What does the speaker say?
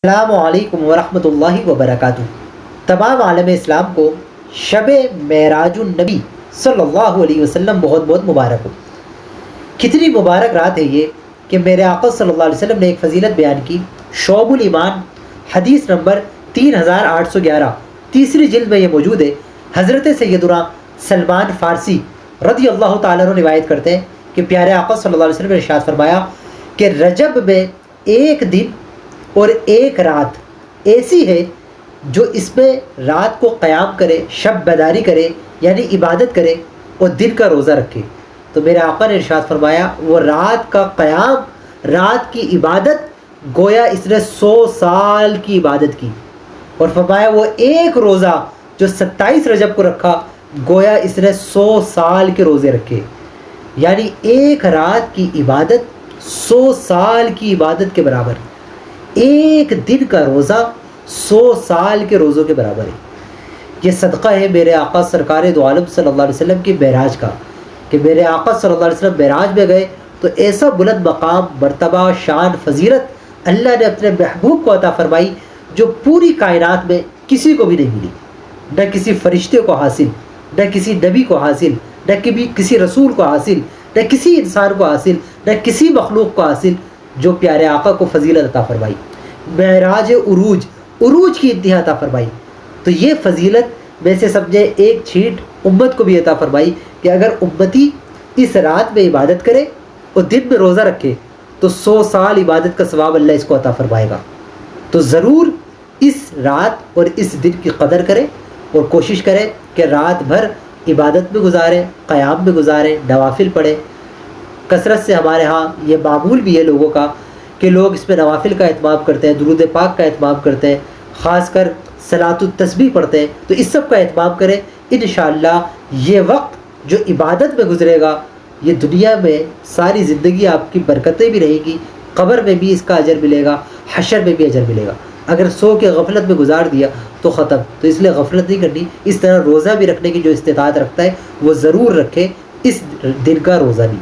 السلام علیکم ورحمۃ اللہ وبرکاتہ۔ تمام عالم اسلام کو شب معراج النبی صلی اللہ علیہ وسلم بہت بہت مبارک ہو۔ کتنی مبارک رات ہے یہ کہ میرے آقا صلی اللہ علیہ وسلم نے ایک فضیلت بیان کی۔ شعب الایمان حدیث نمبر 3811 تیسری جلد میں یہ موجود ہے۔ حضرت سیدنا سلمان فارسی رضی اللہ تعالیٰ عنہ روایت کرتے ہیں کہ پیارے آقا صلی اللہ علیہ وسلم نے ارشاد فرمایا کہ رجب میں ایک دن اور ایک رات ایسی ہے جو اس میں رات کو قیام کرے، شب بیداری کرے یعنی عبادت کرے اور دن کا روزہ رکھے، تو میرے آقا نے ارشاد فرمایا وہ رات کا قیام، رات کی عبادت گویا اس نے 100 سال کی عبادت کی، اور فرمایا وہ ایک روزہ جو 27 رجب کو رکھا گویا اس نے 100 سال کے روزے رکھے، یعنی ایک رات کی عبادت 100 سال کی عبادت کے برابر، ایک دن کا روزہ 100 سال کے روزوں کے برابر ہے۔ یہ صدقہ ہے میرے آقا سرکار دو عالم صلی اللہ علیہ وسلم کی معراج کا، کہ میرے آقا صلی اللہ علیہ وسلم معراج میں گئے تو ایسا بلند مقام، مرتبہ، شان، فضیلت اللہ نے اپنے محبوب کو عطا فرمائی جو پوری کائنات میں کسی کو بھی نہیں ملی، نہ کسی فرشتے کو حاصل، نہ کسی نبی کو حاصل، نہ کسی رسول کو حاصل، نہ کسی انسان کو حاصل، نہ کسی مخلوق کو حاصل جو پیارے آقا کو فضیلت عطا فرمائی، معراج عروج کی انتہا عطا فرمائی۔ تو یہ فضیلت میں سے سمجھے ایک چھینٹ امت کو بھی عطا فرمائی کہ اگر امتی اس رات میں عبادت کرے اور دن میں روزہ رکھے تو 100 سال عبادت کا ثواب اللہ اس کو عطا فرمائے گا۔ تو ضرور اس رات اور اس دن کی قدر کرے اور کوشش کرے کہ رات بھر عبادت میں گزارے، قیام میں گزارے، نوافل پڑھے۔ کثرت سے ہمارے ہاں یہ معمول بھی ہے لوگوں کا کہ لوگ اس میں نوافل کا اہتمام کرتے ہیں، درود پاک کا اہتمام کرتے ہیں، خاص کر صلاۃ التسبیح پڑھتے ہیں، تو اس سب کا اہتمام کریں۔ انشاءاللہ یہ وقت جو عبادت میں گزرے گا یہ دنیا میں ساری زندگی آپ کی برکتیں بھی رہیں گی، قبر میں بھی اس کا اجر ملے گا، حشر میں بھی اجر ملے گا۔ اگر سو کے غفلت میں گزار دیا تو ختم، تو اس لیے غفلت نہیں کرنی۔ اس طرح روزہ بھی رکھنے کی جو استطاعت رکھتا ہے وہ ضرور رکھے، اس دن کا روزہ بھی۔